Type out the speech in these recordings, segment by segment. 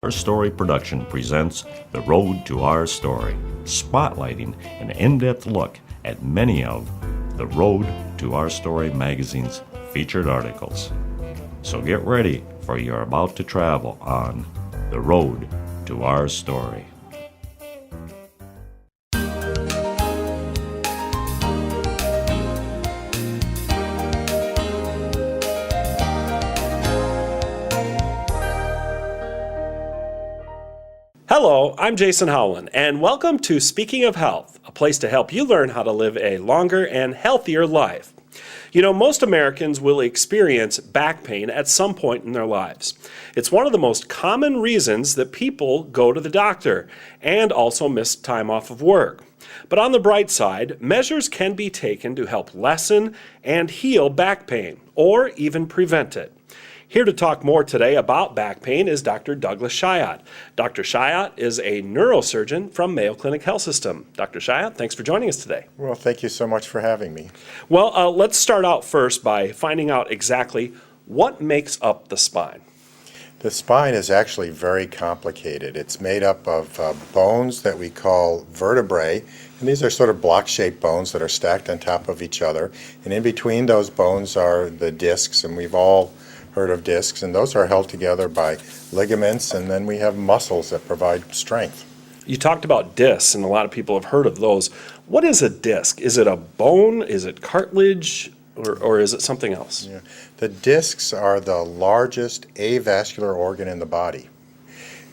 Our Story Production presents The Road to Our Story, spotlighting an in-depth look at many of The Road to Our Story magazine's featured articles. So get ready, for you're about to travel on The Road to Our Story. Hello, I'm Jason Howland, and welcome to Speaking of Health, a place to help you learn how to live a longer and healthier life. You know, most Americans will experience back pain at some point in their lives. It's one of the most common reasons that people go to the doctor and also miss time off of work. But on the bright side, measures can be taken to help lessen and heal back pain, or even prevent it. Here to talk more today about back pain is Dr. Douglas Chiat. Dr. Chiat is a neurosurgeon from Mayo Clinic Health System. Dr. Chiat, thanks for joining us today. Well, thank you so much for having me. Well, let's start out first by finding out exactly what makes up the spine. The spine is actually very complicated. It's made up of bones that we call vertebrae, and these are sort of block-shaped bones that are stacked on top of each other. And in between those bones are the discs, and we've all heard of discs, and those are held together by ligaments, and then we have muscles that provide strength. You talked about discs, and a lot of people have heard of those. What is a disc? Is it a bone? Is it cartilage? Or is it something else? Yeah. The discs are the largest avascular organ in the body.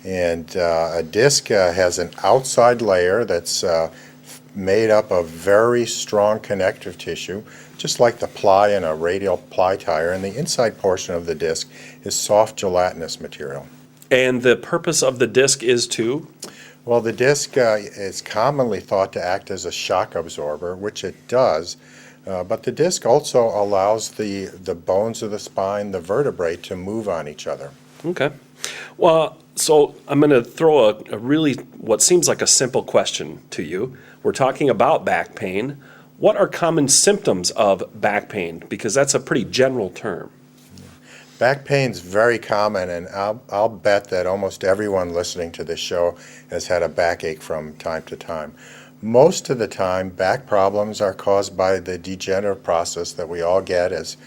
And a disc has an outside layer that's made up of very strong connective tissue, just like the ply in a radial ply tire, and the inside portion of the disc is soft gelatinous material. And the purpose of the disc is to? Well, the disc is commonly thought to act as a shock absorber, which it does, but the disc also allows the bones of the spine, the vertebrae, to move on each other. Okay. Well, so I'm going to throw a really, what seems like a simple question to you. We're talking about back pain. What are common symptoms of back pain? Because that's a pretty general term. Back pain's very common, and I'll bet that almost everyone listening to this show has had a backache from time to time. Most of the time, back problems are caused by the degenerative process that we all get as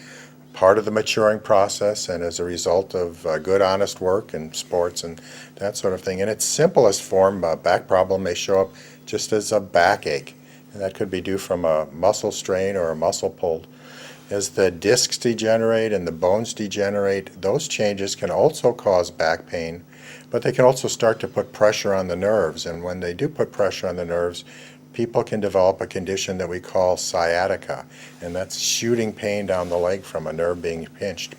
part of the maturing process and as a result of good, honest work and sports and that sort of thing. In its simplest form, a back problem may show up just as a backache, and that could be due from a muscle strain or a muscle pull. As the discs degenerate and the bones degenerate, those changes can also cause back pain, but they can also start to put pressure on the nerves, and when they do put pressure on the nerves, people can develop a condition that we call sciatica, and that's shooting pain down the leg from a nerve being pinched.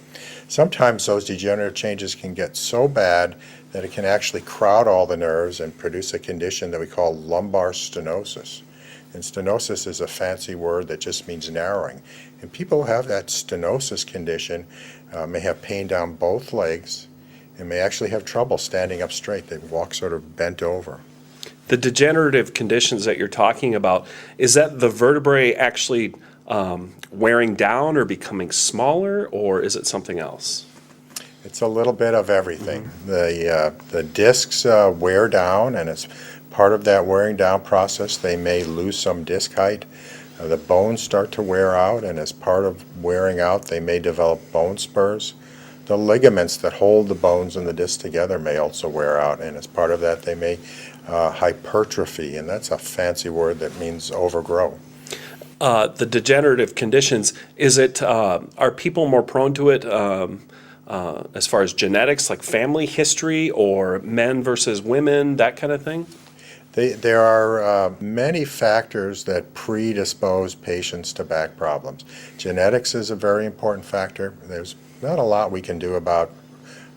Sometimes those degenerative changes can get so bad that it can actually crowd all the nerves and produce a condition that we call lumbar stenosis. And stenosis is a fancy word that just means narrowing. And people who have that stenosis condition may have pain down both legs and may actually have trouble standing up straight. They walk sort of bent over. The degenerative conditions that you're talking about, is that the vertebrae actually wearing down or becoming smaller, or is it something else? It's a little bit of everything. The discs wear down, and as part of that wearing down process, they may lose some disc height. The bones start to wear out, and as part of wearing out, they may develop bone spurs. The ligaments that hold the bones and the discs together may also wear out, and as part of that, they may hypertrophy, and that's a fancy word that means overgrow. The degenerative conditions, are people more prone to it as far as genetics, like family history, or men versus women, that kind of thing? There are many factors that predispose patients to back problems. Genetics is a very important factor. There's not a lot we can do about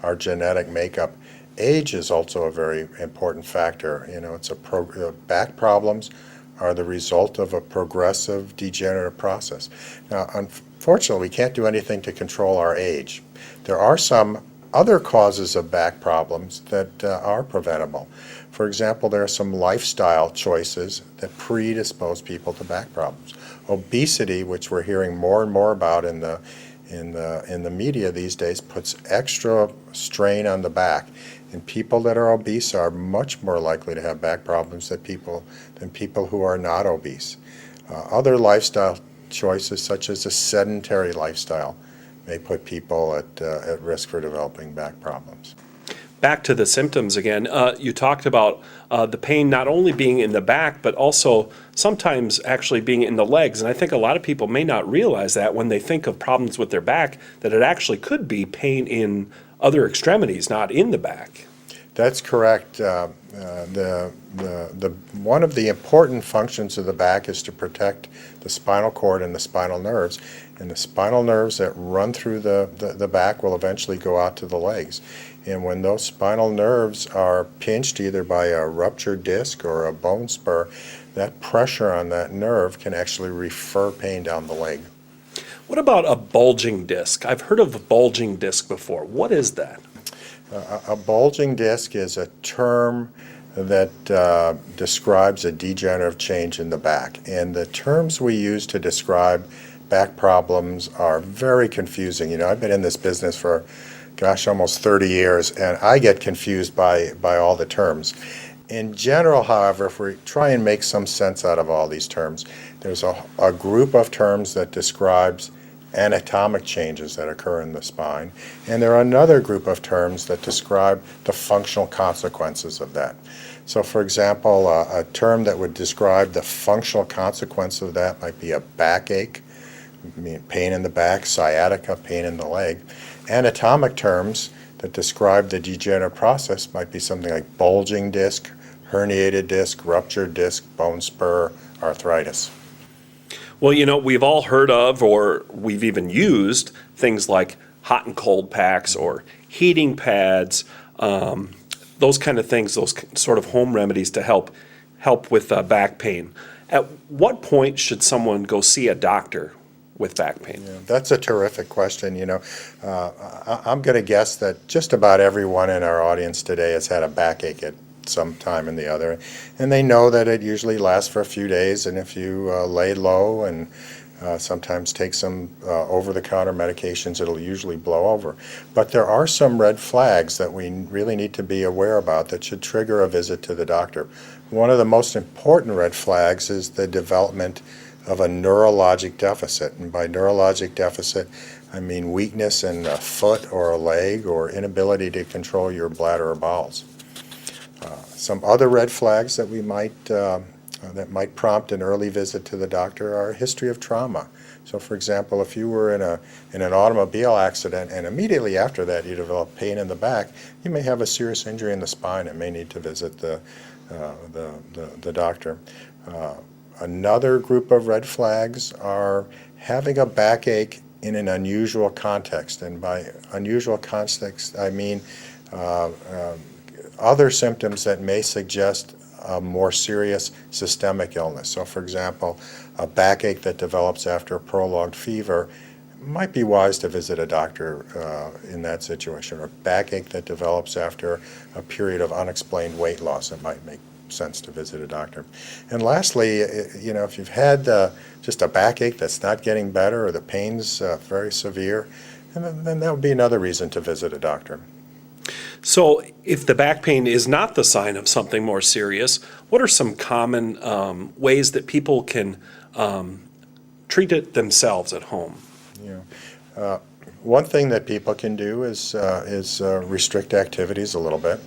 our genetic makeup. Age is also a very important factor. You know, back problems are the result of a progressive degenerative process. Now, unfortunately, we can't do anything to control our age. There are some other causes of back problems that are preventable. For example, there are some lifestyle choices that predispose people to back problems. Obesity, which we're hearing more and more about in the media these days, puts extra strain on the back. And people that are obese are much more likely to have back problems than people who are not obese. Other lifestyle choices, such as a sedentary lifestyle, may put people at risk for developing back problems. Back to the symptoms again. You talked about the pain not only being in the back, but also sometimes actually being in the legs. And I think a lot of people may not realize that when they think of problems with their back, that it actually could be pain in other extremities, not in the back. That's correct. One of the important functions of the back is to protect the spinal cord and the spinal nerves. And the spinal nerves that run through the back will eventually go out to the legs. And when those spinal nerves are pinched either by a ruptured disc or a bone spur, that pressure on that nerve can actually refer pain down the leg. What about a bulging disc? I've heard of a bulging disc before. What is that? A bulging disc is a term that describes a degenerative change in the back. And the terms we use to describe back problems are very confusing. You know, I've been in this business for, almost 30 years, and I get confused by all the terms. In general, however, if we try and make some sense out of all these terms, there's a group of terms that describes anatomic changes that occur in the spine, and there are another group of terms that describe the functional consequences of that. So for example, a term that would describe the functional consequence of that might be a backache, pain in the back, sciatica, pain in the leg. Anatomic terms that describe the degenerative process might be something like bulging disc, herniated disc, ruptured disc, bone spur, arthritis. Well, you know, we've all heard of, or we've even used, things like hot and cold packs or heating pads, those kind of things, those sort of home remedies to help with back pain. At what point should someone go see a doctor with back pain? Yeah, that's a terrific question. You know, I'm going to guess that just about everyone in our audience today has had a backache at some time or the other, and they know that it usually lasts for a few days, and if you lay low and sometimes take some over-the-counter medications, it'll usually blow over. But there are some red flags that we really need to be aware about that should trigger a visit to the doctor. One of the most important red flags is the development of a neurologic deficit, and by neurologic deficit I mean weakness in a foot or a leg or inability to control your bladder or bowels. Some other red flags that that might prompt an early visit to the doctor are a history of trauma. So for example, if you were in an automobile accident and immediately after that you develop pain in the back, you may have a serious injury in the spine and may need to visit the doctor. Another group of red flags are having a backache in an unusual context, and by unusual context I mean other symptoms that may suggest a more serious systemic illness. So for example, a backache that develops after a prolonged fever, it might be wise to visit a doctor in that situation. Or a backache that develops after a period of unexplained weight loss, it might make sense to visit a doctor. And lastly, you know, if you've had just a backache that's not getting better or the pain's very severe, and then that would be another reason to visit a doctor. So if the back pain is not the sign of something more serious, what are some common ways that people can treat it themselves at home? Yeah. One thing that people can do is restrict activities a little bit,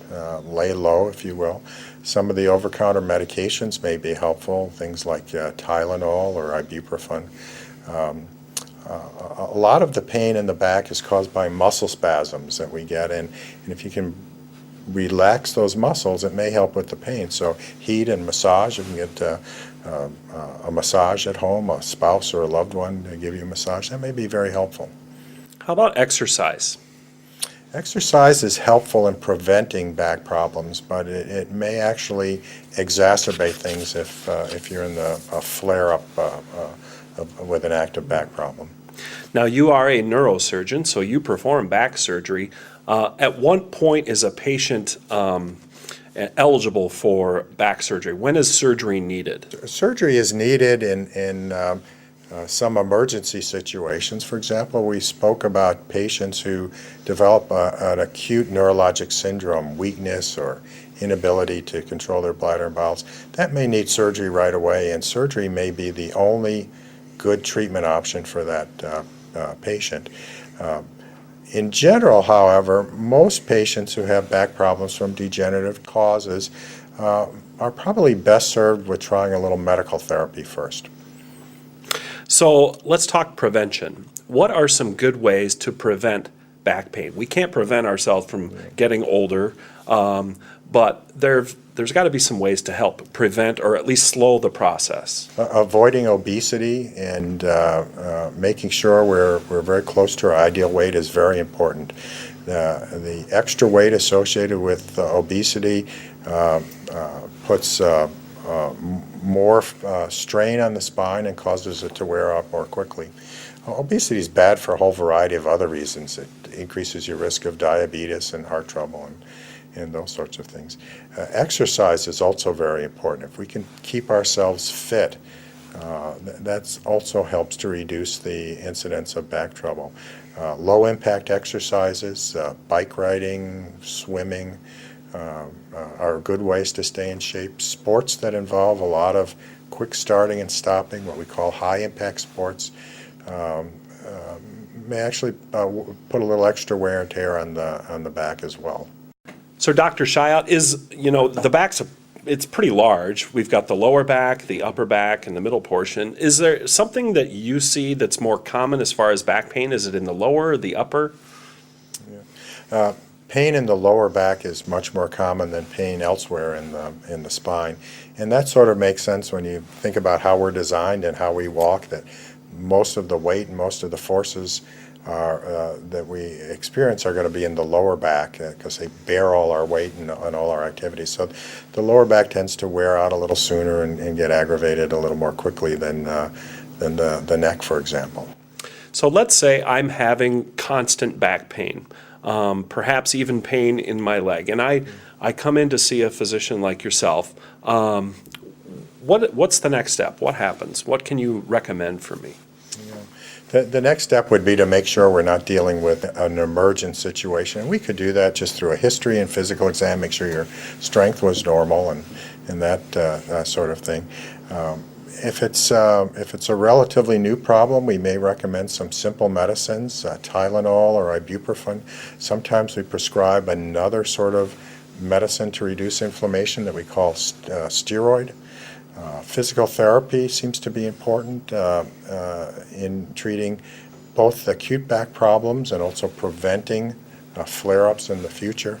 lay low, if you will. Some of the over-counter medications may be helpful, things like Tylenol or ibuprofen. A lot of the pain in the back is caused by muscle spasms that we get, and if you can relax those muscles, it may help with the pain. So heat and massage, you can get a massage at home, a spouse or a loved one to give you a massage. That may be very helpful. How about exercise? Exercise is helpful in preventing back problems, but it may actually exacerbate things if you're in a flare-up with an active back problem. Now, you are a neurosurgeon, so you perform back surgery. At what point is a patient eligible for back surgery? When is surgery needed? Surgery is needed in Some emergency situations, for example, we spoke about patients who develop an acute neurologic syndrome, weakness or inability to control their bladder and bowels. That may need surgery right away, and surgery may be the only good treatment option for that patient. In general, however, most patients who have back problems from degenerative causes are probably best served with trying a little medical therapy first. So let's talk prevention. What are some good ways to prevent back pain? We can't prevent ourselves from getting older, but there's got to be some ways to help prevent or at least slow the process. Avoiding obesity and making sure we're very close to our ideal weight is very important. The extra weight associated with obesity puts more strain on the spine and causes it to wear out more quickly. Obesity is bad for a whole variety of other reasons. It increases your risk of diabetes and heart trouble and those sorts of things. Exercise is also very important. If we can keep ourselves fit, that also helps to reduce the incidence of back trouble. Low impact exercises, bike riding, swimming, are good ways to stay in shape. Sports that involve a lot of quick starting and stopping, what we call high impact sports, may actually put a little extra wear and tear on the back as well. So Dr. Shiat, the back's it's pretty large. We've got the lower back, the upper back, and the middle portion. Is there something that you see that's more common as far as back pain? Is it in the lower or the upper? Pain in the lower back is much more common than pain elsewhere in the spine. And that sort of makes sense when you think about how we're designed and how we walk, that most of the weight and most of the forces that we experience are going to be in the lower back because they bear all our weight and all our activities. So the lower back tends to wear out a little sooner and get aggravated a little more quickly than the neck, for example. So let's say I'm having constant back pain. Perhaps even pain in my leg. And I come in to see a physician like yourself. What's the next step? What happens? What can you recommend for me? The next step would be to make sure we're not dealing with an emergent situation. And we could do that just through a history and physical exam, make sure your strength was normal and that sort of thing. If it's a relatively new problem, we may recommend some simple medicines, Tylenol or ibuprofen. Sometimes we prescribe another sort of medicine to reduce inflammation that we call steroid. Physical therapy seems to be important in treating both acute back problems and also preventing flare-ups in the future.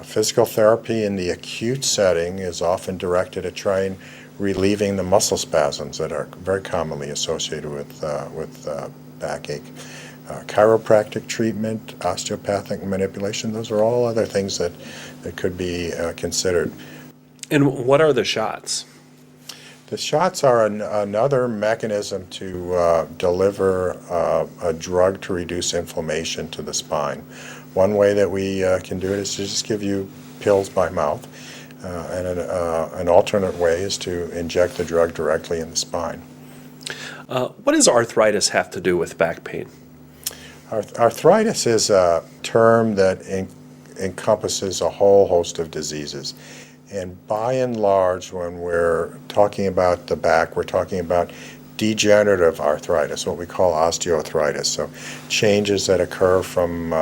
Physical therapy in the acute setting is often directed at trying relieving the muscle spasms that are very commonly associated with backache. Chiropractic treatment, osteopathic manipulation, those are all other things that could be considered. And what are the shots? The shots are another mechanism to deliver a drug to reduce inflammation to the spine. One way that we can do it is to just give you pills by mouth. And an alternate way is to inject the drug directly in the spine. What does arthritis have to do with back pain? Arthritis is a term that encompasses a whole host of diseases. And by and large, when we're talking about the back, we're talking about degenerative arthritis, what we call osteoarthritis. So changes that occur from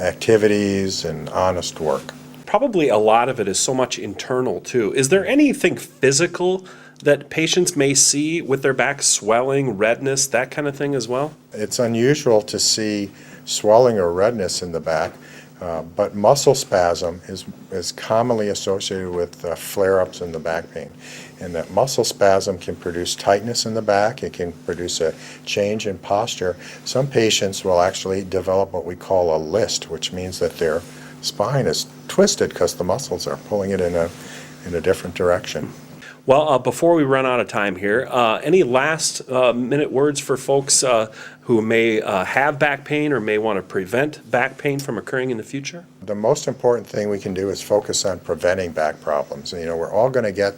activities and honest work. Probably a lot of it is so much internal too. Is there anything physical that patients may see with their back, swelling, redness, that kind of thing as well? It's unusual to see swelling or redness in the back, but muscle spasm is commonly associated with flare-ups in the back pain. And that muscle spasm can produce tightness in the back. It can produce a change in posture. Some patients will actually develop what we call a list, which means that their spine is twisted because the muscles are pulling it in a different direction. Well, before we run out of time here, any last minute words for folks who may have back pain or may want to prevent back pain from occurring in the future? The most important thing we can do is focus on preventing back problems. We're all going to get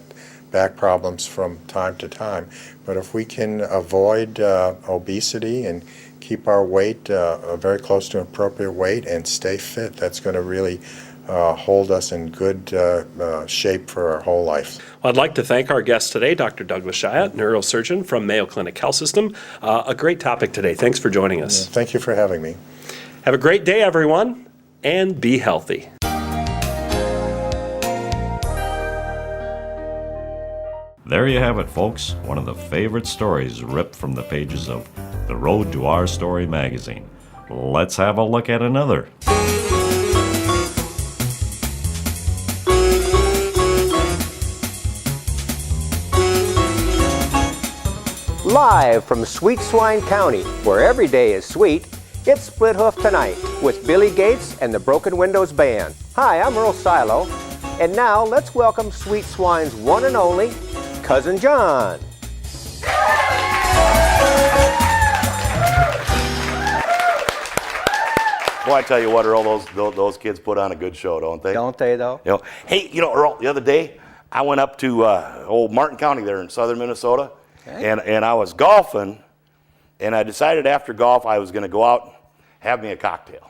back problems from time to time. But if we can avoid obesity and keep our weight very close to an appropriate weight and stay fit, that's going to really hold us in good shape for our whole life. Well, I'd like to thank our guest today, Dr. Douglas Chiat, neurosurgeon from Mayo Clinic Health System. A great topic today. Thanks for joining us. Thank you for having me. Have a great day, everyone, and be healthy. There you have it, folks. One of the favorite stories ripped from the pages of The Road to Our Story magazine. Let's have a look at another. Live from Sweet Swine County, where every day is sweet, it's Split Hoof Tonight with Billy Gates and the Broken Windows Band. Hi, I'm Earl Silo, and now let's welcome Sweet Swine's one and only Cousin John. Well, I tell you what, Earl, those kids put on a good show, don't they? Don't they, though? You know, hey, Earl, the other day I went up to old Martin County there in southern Minnesota, and I was golfing, and I decided after golf I was going to go out, have me a cocktail.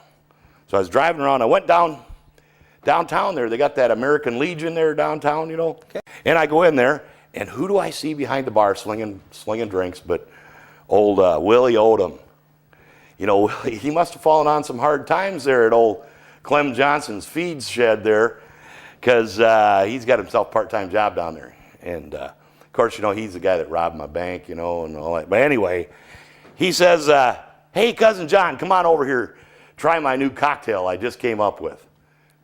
So I was driving around. I went downtown there. They got that American Legion there downtown, Okay. And I go in there, and who do I see behind the bar slinging drinks but old Willie Odom. He must have fallen on some hard times there at old Clem Johnson's feeds shed there, because he's got himself a part-time job down there. And, of course, he's the guy that robbed my bank, and all that. But anyway, he says, hey, Cousin John, come on over here. Try my new cocktail I just came up with.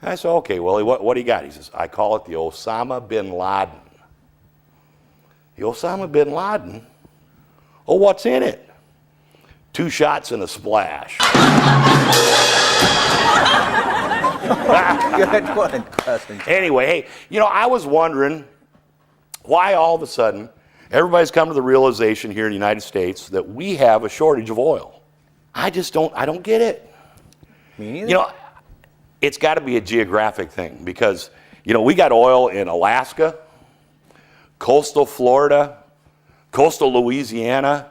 And I said, okay, Willie, what do you got? He says, I call it the Osama bin Laden. The Osama bin Laden? Oh, what's in it? 2 shots and a splash. Good one, Cousin John. Anyway, hey, I was wondering why all of a sudden everybody's come to the realization here in the United States that we have a shortage of oil. I don't get it. Me neither. It's got to be a geographic thing because, we got oil in Alaska, coastal Florida, coastal Louisiana,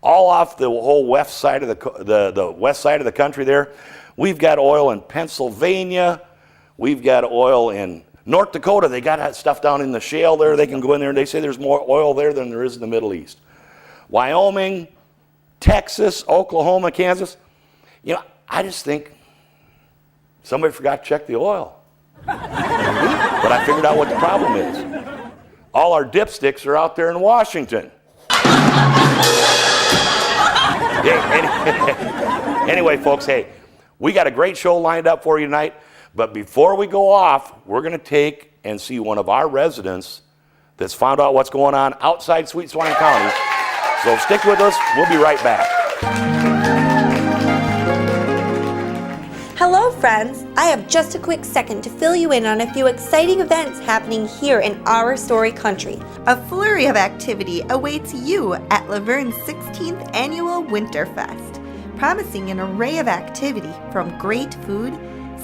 all off the whole west side of the west side of the country there. We've got oil in Pennsylvania. We've got oil in North Dakota. They got that stuff down in the shale there. They can go in there and they say there's more oil there than there is in the Middle East. Wyoming, Texas, Oklahoma, Kansas. I just think somebody forgot to check the oil. But I figured out what the problem is. All our dipsticks are out there in Washington. Anyway, folks, hey, we got a great show lined up for you tonight. But before we go off, we're going to take and see one of our residents that's found out what's going on outside Sweet Swine County. So stick with us. We'll be right back. Hello friends, I have just a quick second to fill you in on a few exciting events happening here in our story country. A flurry of activity awaits you at Laverne's 16th Annual Winterfest, promising an array of activity from great food,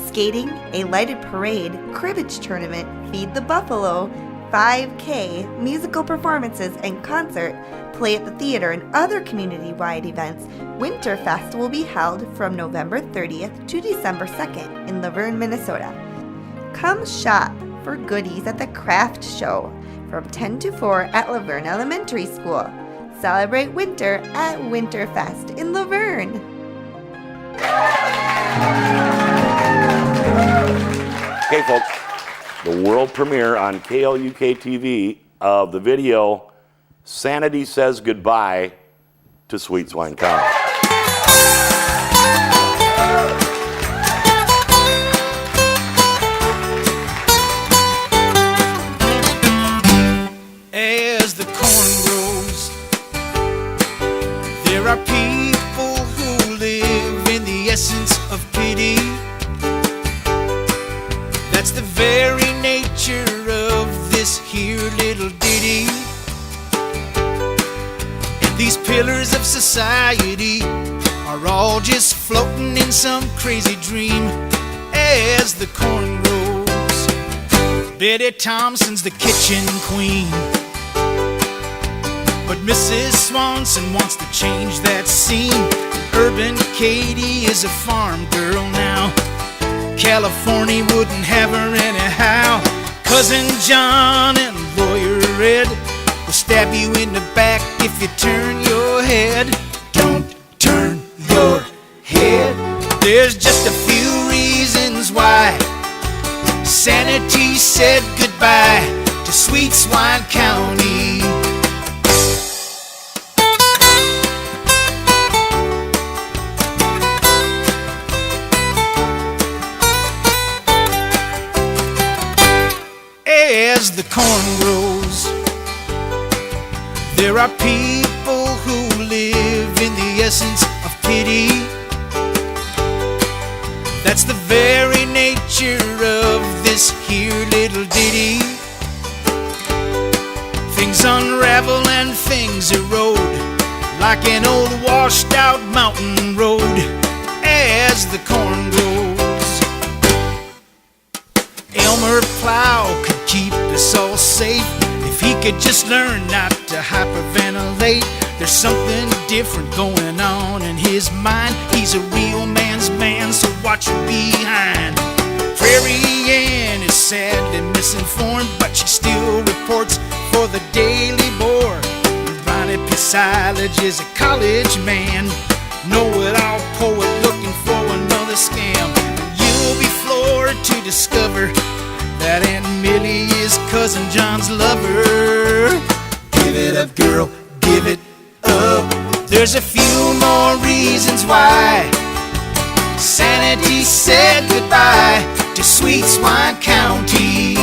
skating, a lighted parade, cribbage tournament, Feed the Buffalo, 5K, musical performances and concert, play at the theater, and other community-wide events. Winterfest will be held from November 30th to December 2nd in Laverne, Minnesota. Come shop for goodies at the craft show from 10 to 4 at Laverne Elementary School. Celebrate winter at Winterfest in Laverne. Okay, folks, the world premiere on KLUK TV of the video Sanity Says Goodbye to Sweet Swine County. As the corn grows, there are people who live in the essence of pity. That's the very nature of this here little ditty. And these pillars of society are all just floating in some crazy dream. As the corn grows, Betty Thompson's the kitchen queen. But Mrs. Swanson wants to change that scene. Urban Katie is a farm girl now. California wouldn't have her anyhow. Cousin John and Lawyer Ed will stab you in the back if you turn your head. Don't turn your head. There's just a few reasons why sanity said goodbye to Sweet Swine County. As the corn grows, there are people who live in the essence of pity. That's the very nature of this here little ditty. Things unravel and things erode like an old washed out mountain road as the corn grows. Elmer Plow could keep us all safe if he could just learn not to hyperventilate. There's something different going on in his mind. He's a real man's man, so watch your behind. Prairie Ann is sadly misinformed, but she still reports for the Daily Board. Ronnie Pisilage is a college man, know-it-all poet looking for another scam. You'll be floored to discover that Aunt Millie is Cousin John's lover. Give it up, girl, give it up. There's a few more reasons why sanity said goodbye to Sweet Swine County.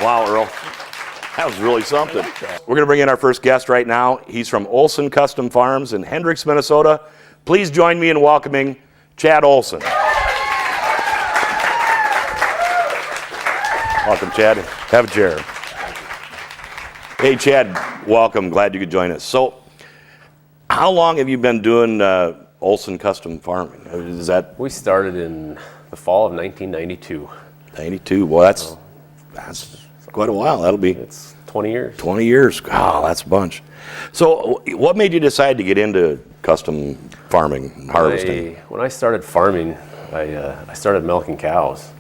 Wow, Earl. That was really something. We're going to bring in our first guest right now. He's from Olson Custom Farms in Hendricks, Minnesota. Please join me in welcoming Chad Olson. Welcome, Chad. Have a chair. Hey, Chad, welcome. Glad you could join us. So, how long have you been doing Olson Custom Farming? Is that We started in the fall of 1992. 92? Well, that's quite a while. That'll be It's 20 years. 20 years. Oh, that's a bunch. So, what made you decide to get into custom farming and harvesting? When I started farming, I started milking cows,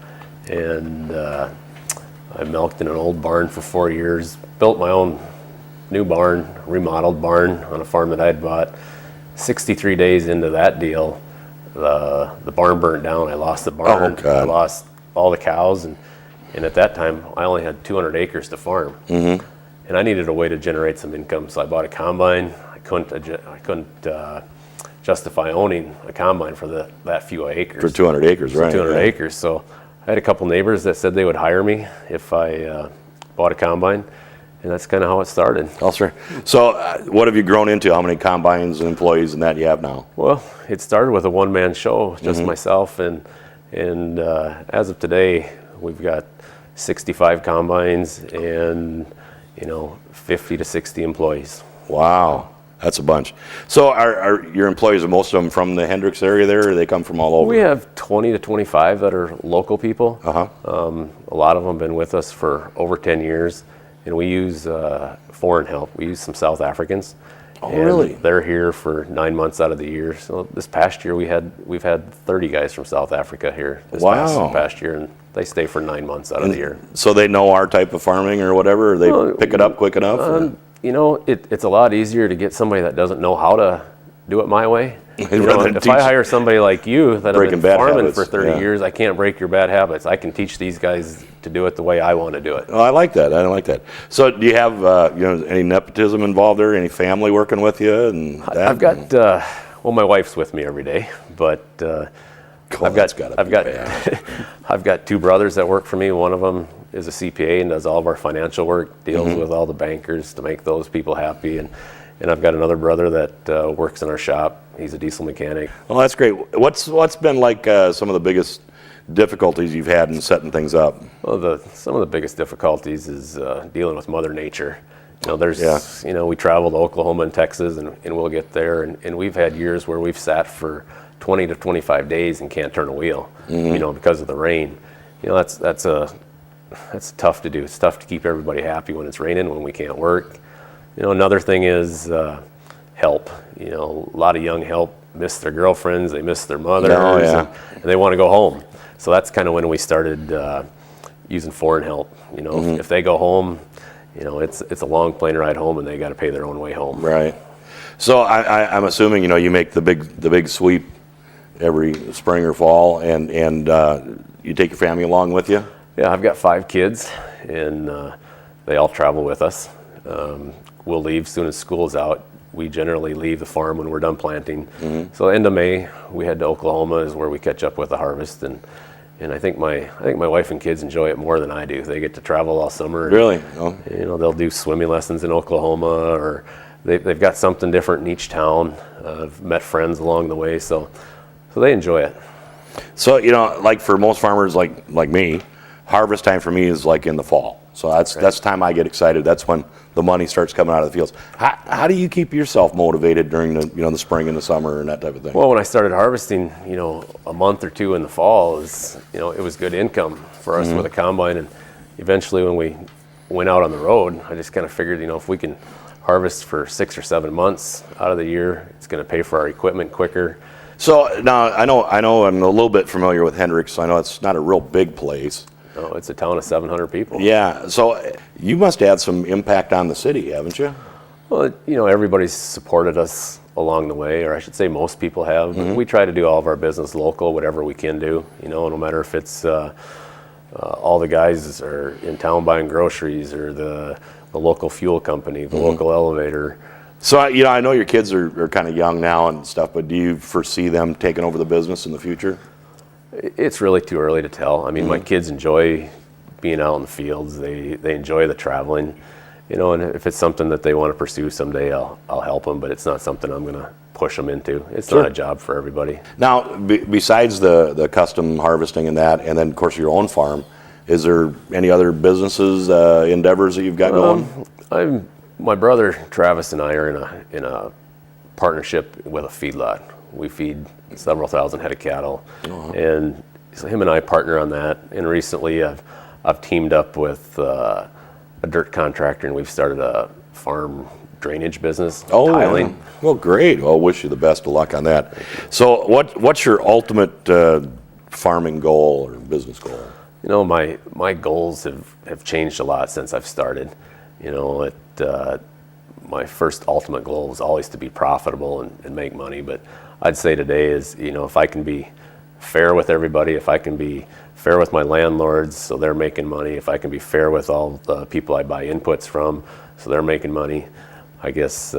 and I milked in an old barn for 4 years. Built my own new barn, remodeled barn on a farm that I had bought. 63 days into that deal, the barn burnt down. I lost the barn. Oh, God. I lost all the cows, and at that time, I only had 200 acres to farm. Mm-hmm. And I needed a way to generate some income, so I bought a combine. I couldn't justify owning a combine for that few acres. For 200 acres, right? 200 yeah. acres. So I had a couple neighbors that said they would hire me if I bought a combine, and that's kind of how it started. Oh, sure. So, what have you grown into? How many combines and employees and that you have now? Well, it started with a one-man show, just myself, and as of today, we've got 65 combines and 50 to 60 employees. Wow, that's a bunch. So, are your employees, are most of them from the Hendricks area there, or they come from all over? We have 20 to 25 that are local people. Uh-huh. A lot of them have been with us for over 10 years, and we use foreign help. We use some South Africans. Oh, and really? They're here for 9 months out of the year. So this past year we've had 30 guys from South Africa here this past year, and they stay for 9 months out of the year. So they know our type of farming or whatever? Or they pick it up quick enough? or? It's a lot easier to get somebody that doesn't know how to do it my way. Rather than If I teach- hire somebody like you that have Breaking been bad farming habits, for 30 yeah. years, I can't break your bad habits. I can teach these guys to do it the way I want to do it. Oh, I like that. I like that. So, do you have any nepotism involved there? Any family working with you? And that? I've got my wife's with me every day, but I've got two brothers that work for me. One of them is a CPA and does all of our financial work, deals with all the bankers to make those people happy, and I've got another brother that works in our shop. He's a diesel mechanic. Well, that's great. What's been like some of the biggest difficulties you've had in setting things up? Well, some of the biggest difficulties is dealing with Mother Nature. We travel to Oklahoma and Texas, and we'll get there, and we've had years where we've sat for 20 to 25 days and can't turn a wheel, because of the rain. That's a that's tough to do. It's tough to keep everybody happy when it's raining, when we can't work. Another thing is help. A lot of young help miss their girlfriends, they miss their mothers, and they want to go home. So that's kind of when we started using foreign help. If they go home, it's a long plane ride home, and they got to pay their own way home. Right. So I'm assuming you make the big sweep every spring or fall, and you take your family along with you. Yeah, I've got 5 kids, and they all travel with us. We'll leave as soon as school's out. We generally leave the farm when we're done planting. So end of May, we head to Oklahoma is where we catch up with the harvest, and I think my wife and kids enjoy it more than I do. They get to travel all summer. Really? Oh. They'll do swimming lessons in Oklahoma, or they've got something different in each town. I've met friends along the way, so they enjoy it. So like for most farmers like me, harvest time for me is like in the fall. So that's the time I get excited. That's when the money starts coming out of the fields. How do you keep yourself motivated during the spring and the summer and that type of thing? Well, when I started harvesting, a month or two in the fall it was good income for us with a combine, and eventually when we went out on the road, I just kind of figured, if we can harvest for 6 or 7 months out of the year, it's going to pay for our equipment quicker. So now I know I'm a little bit familiar with Hendricks. I know it's not a real big place. No, it's a town of 700 people. Yeah, so you must have had some impact on the city, haven't you? Well, everybody's supported us along the way, or I should say most people have. We try to do all of our business local, whatever we can do, no matter if it's all the guys are in town buying groceries, or the local fuel company, the local elevator. So, I know your kids are kind of young now and stuff, but do you foresee them taking over the business in the future? It's really too early to tell. I mean, my kids enjoy being out in the fields. They enjoy the traveling, and if it's something that they want to pursue someday, I'll help them, but it's not something I'm going to push them into. It's not a job for everybody. Now, besides the custom harvesting and that, and then, of course, your own farm, is there any other businesses, endeavors that you've got going? My brother Travis and I are in a partnership with a feedlot. We feed several thousand head of cattle, and so him and I partner on that. And recently, I've teamed up with a dirt contractor, and we've started a farm drainage business. Tiling. Yeah. Well, great. Well, wish you the best of luck on that. So, what's your ultimate farming goal or business goal? My goals have changed a lot since I've started. My first ultimate goal was always to be profitable and make money, but I'd say today is, if I can be fair with everybody, if I can be fair with my landlords so they're making money, if I can be fair with all the people I buy inputs from so they're making money, I guess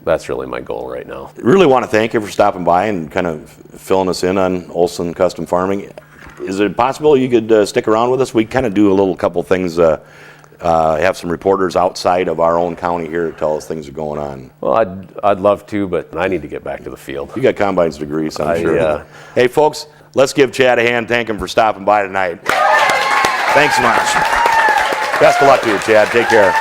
that's really my goal right now. Really want to thank you for stopping by and kind of filling us in on Olson Custom Farming. Is it possible you could stick around with us? We kind of do a couple things, have some reporters outside of our own county here to tell us things are going on. Well, I'd love to, but I need to get back to the field. You got combine's degrees, I'm sure. Yeah. Hey, folks, let's give Chad a hand. Thank him for stopping by tonight. Thanks so much. Best of luck to you, Chad. Take care.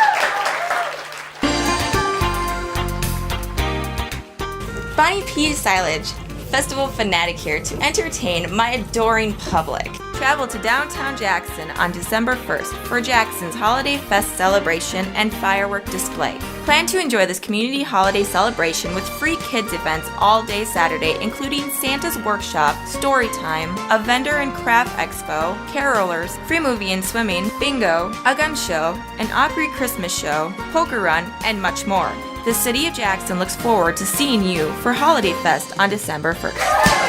Bonnie P. Silage, festival fanatic here to entertain my adoring public. Travel to downtown Jackson on December 1st for Jackson's Holiday Fest celebration and firework display. Plan to enjoy this community holiday celebration with free kids events all day Saturday, including Santa's Workshop, Story Time, a vendor and craft expo, carolers, free movie and swimming, bingo, a gun show, an Opry Christmas show, poker run, and much more. The City of Jackson looks forward to seeing you for Holiday Fest on December 1st.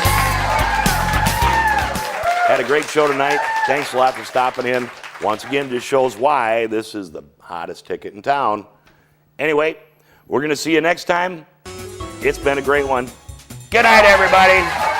Had a great show tonight. Thanks a lot for stopping in. Once again, this shows why this is the hottest ticket in town. Anyway, we're going to see you next time. It's been a great one. Good night, everybody.